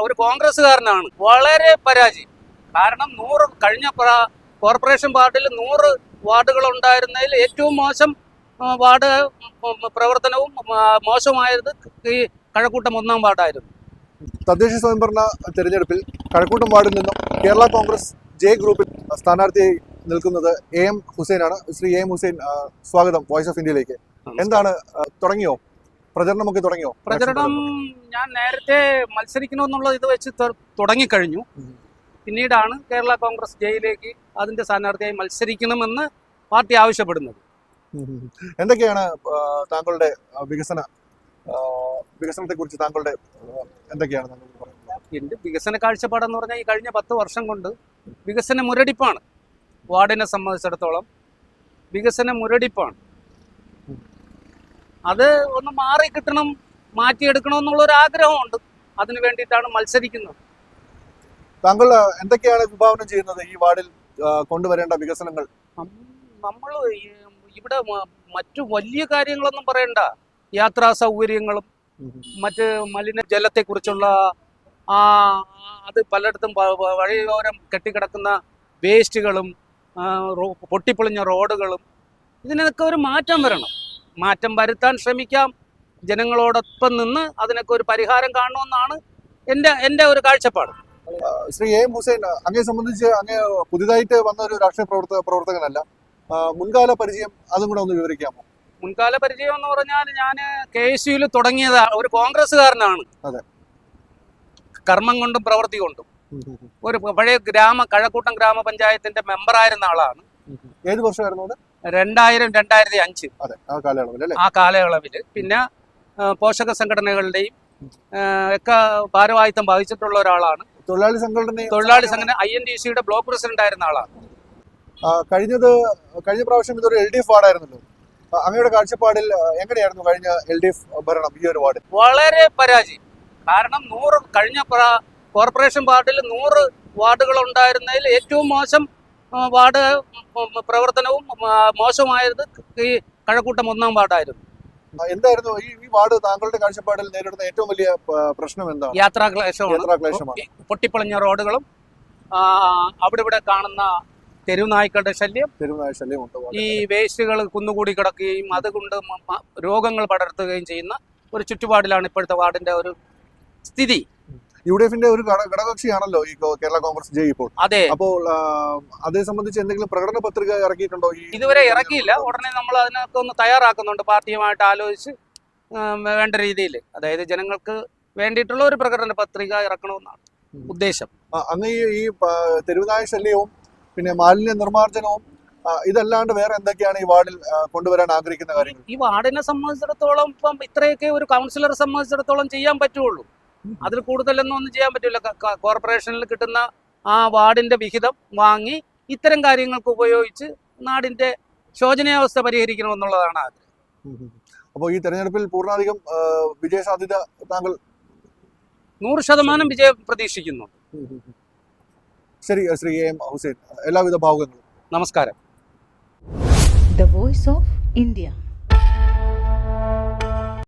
ഒരു കോൺഗ്രസ്സുകാരനാണ്. വളരെ പരാജയം. കാരണം കഴിഞ്ഞ കോർപ്പറേഷൻ വാർഡിൽ 100 വാർഡുകൾ ഉണ്ടായിരുന്നതിൽ ഏറ്റവും മോശം വാർഡ് പ്രവർത്തനവും മോശമായത് ഈ കഴക്കൂട്ടം 1-ാം വാർഡായിരുന്നു. തദ്ദേശ സ്വയംഭരണ തെരഞ്ഞെടുപ്പിൽ കഴക്കൂട്ടം വാർഡിൽ നിന്നും കേരള കോൺഗ്രസ് ജെ ഗ്രൂപ്പിൽ സ്ഥാനാർത്ഥിയായി നിൽക്കുന്നത് AM ഹുസൈനാണ്. ശ്രീ AM ഹുസൈൻ, സ്വാഗതം വോയിസ് ഓഫ് ഇന്ത്യയിലേക്ക്. എന്താണ്, തുടങ്ങിയോ പ്രചരണമൊക്കെ? തുടങ്ങിയോ പ്രചരണം? ഞാൻ നേരത്തെ മത്സരിക്കണമെന്നുള്ള ഇത് വെച്ച് തുടങ്ങിക്കഴിഞ്ഞു. പിന്നീടാണ് കേരള കോൺഗ്രസ് ജെയിലേക്ക് അതിന്റെ സ്ഥാനാർത്ഥിയായി മത്സരിക്കണമെന്ന് പാർട്ടി ആവശ്യപ്പെടുന്നത്. എന്തൊക്കെയാണ് താങ്കളുടെ വികസനത്തെ കുറിച്ച് താങ്കളുടെ എന്തൊക്കെയാണ് പറയുന്നത്? എന്റെ വികസന കാഴ്ചപ്പാടെന്ന് പറഞ്ഞാൽ ഈ കഴിഞ്ഞ 10 വർഷം കൊണ്ട് വികസന മുരടിപ്പാണ്. വാർഡിനെ സംബന്ധിച്ചിടത്തോളം വികസന മുരടിപ്പാണ്. അത് ഒന്ന് മാറി കിട്ടണം, മാറ്റിയെടുക്കണമെന്നുള്ളൊരു ആഗ്രഹമുണ്ട്. അതിനു വേണ്ടിയിട്ടാണ് മത്സരിക്കുന്നത്. താങ്കൾ എന്തൊക്കെയാണ് വിഭാവനം ചെയ്യുന്നത് ഈ വാർഡിൽ കൊണ്ടുവരേണ്ട വികസനങ്ങൾ? നമ്മൾ ഇവിടെ മറ്റു വലിയ കാര്യങ്ങളൊന്നും പറയണ്ട. യാത്രാ സൗകര്യങ്ങളും മറ്റ് മലിനജലത്തെക്കുറിച്ചുള്ള അത് പലയിടത്തും വഴിയോരം കെട്ടിക്കിടക്കുന്ന വേസ്റ്റുകളും പൊട്ടിപ്പൊളിഞ്ഞ റോഡുകളും ഇതിനൊക്കെ ഒരു മാറ്റം വരണം. മാറ്റം വരുത്താൻ ശ്രമിക്കാം. ജനങ്ങളോടൊപ്പം നിന്ന് അതിനൊക്കെ ഒരു പരിഹാരം കാണണമെന്നാണ് എൻ്റെ ഒരു കാഴ്ചപ്പാട്. ശ്രീ AM ഹുസൈൻ, അങ്ങയെ സംബന്ധിച്ച് അങ്ങ് പുതിയതായിട്ട് വന്ന ഒരു രാഷ്ട്രീയ പ്രവർത്തകനല്ല. മുൻകാല പരിചയം അതും കൂടെ ഒന്ന് വിവരിക്കാമോ? മുൻകാല പരിചയം എന്ന് പറഞ്ഞാൽ ഞാൻ KSUവിൽ തുടങ്ങിയത് ഒരു കോൺഗ്രസ്സുകാരനാണ്. അതെ. കർമ്മം കൊണ്ടും പ്രവൃത്തി കൊണ്ടും. ഒരു പഴയ കഴക്കൂട്ടം ഗ്രാമപഞ്ചായത്തിന്റെ മെമ്പറായിരുന്ന ആളാണ്. ഏത് വർഷമായിരുന്നു അത്? 2000-2005. അതെ, ആ കാലയളവിൽ പിന്നെ പോഷക സംഘടനകളുടെയും ഒക്കെ ഭാരവാഹിത്വം വഹിച്ചിട്ടുള്ള ഒരാളാണ്. തൊഴിലാളി സംഘടന INTUCയുടെ ബ്ലോക്ക് പ്രസിഡന്റ് ആയിരുന്ന ആളാണ്. കഴിഞ്ഞ പ്രാവശ്യം ഇതൊരു LDF വാർഡായിരുന്നല്ലോ. അങ്ങയുടെ കാഴ്ചപ്പാടിൽ എങ്ങനെയായിരുന്നു കഴിഞ്ഞ LDF ഭരണം ഈ ഒരു വാർഡ്? വളരെ പരാജയം. കാരണം കഴിഞ്ഞ കോർപ്പറേഷൻ വാർഡിൽ 100 വാർഡുകൾ ഉണ്ടായിരുന്നതിൽ ഏറ്റവും മോശം വാർഡ് പ്രവർത്തനവും മോശമായത് ഈ കഴക്കൂട്ടം 1-ാം വാർഡായിരുന്നു. എന്തായിരുന്നു ഈ വാർഡ് താങ്കളുടെ കാഴ്ചപ്പാടിൽ നേരിടുന്ന ഏറ്റവും വലിയ പ്രശ്നം? എന്താണ്? യാത്രാക്ലേശമാണ്. പൊട്ടിപ്പൊളിഞ്ഞ റോഡുകളും അവിടെ ഇവിടെ കാണുന്ന തെരുവുനായ്ക്കളുടെ ശല്യം. ഈ വേസ്റ്റുകൾ കുന്നുകൂടി കിടക്കുകയും അതുകൊണ്ട് രോഗങ്ങൾ പടർത്തുകയും ചെയ്യുന്ന ഒരു ചുറ്റുപാടിലാണ് ഇപ്പോഴത്തെ വാർഡിന്റെ ഒരു സ്ഥിതി. UDFന്റെ ഒരു ഘടകകക്ഷിയാണല്ലോ ഈ കേരള കോൺഗ്രസ് ജെ ഇപ്പോൾ. അതെ. അപ്പോൾ അതേ സംബന്ധിച്ച് എന്തെങ്കിലും പ്രകടന പത്രിക ഇറക്കിയിട്ടുണ്ടോ? ഇതുവരെ ഇറക്കിയില്ല. ഉടനെ നമ്മൾ അതിനൊക്കെ ഒന്ന് തയ്യാറാക്കുന്നുണ്ട്. പാർട്ടിയുമായിട്ട് ആലോചിച്ച് വേണ്ട രീതിയിൽ, അതായത് ജനങ്ങൾക്ക് വേണ്ടിയിട്ടുള്ള ഒരു പ്രകടന പത്രിക ഇറക്കണമെന്നാണ് ഉദ്ദേശം. അങ്ങ് ഈ തെരുവുനായ ശല്യവും പിന്നെ മാലിന്യ നിർമ്മാർജ്ജനവും ഇതല്ലാണ്ട് വേറെ എന്തൊക്കെയാണ് ഈ വാർഡിൽ കൊണ്ടുവരാൻ ആഗ്രഹിക്കുന്ന കാര്യങ്ങൾ? ഈ വാർഡിനെ സംബന്ധിച്ചിടത്തോളം ഇപ്പം ഇത്രയൊക്കെ ഒരു കൗൺസിലറെ സംബന്ധിച്ചിടത്തോളം ചെയ്യാൻ പറ്റുള്ളൂ. അതിൽ കൂടുതലൊന്നും ചെയ്യാൻ പറ്റില്ല. കോർപ്പറേഷനിൽ കിട്ടുന്ന ആ വാർഡിന്റെ വിഹിതം വാങ്ങി ഇത്തരം കാര്യങ്ങൾക്ക് ഉപയോഗിച്ച് നാടിന്റെ ശോചനീയാവസ്ഥ പരിഹരിക്കണമെന്നുള്ളതാണ് ആഗ്രഹം. അപ്പോൾ ഈ തെരഞ്ഞെടുപ്പിൽ പൂർണ്ണാധികം വിജയസാധ്യത താങ്കൾ? 100% വിജയം പ്രതീക്ഷിക്കുന്നു. ശരി, ശ്രീ AM ഹുസൈൻ, എല്ലാവിധ ഭാവുകങ്ങളും. നമസ്കാരം. The Voice of India.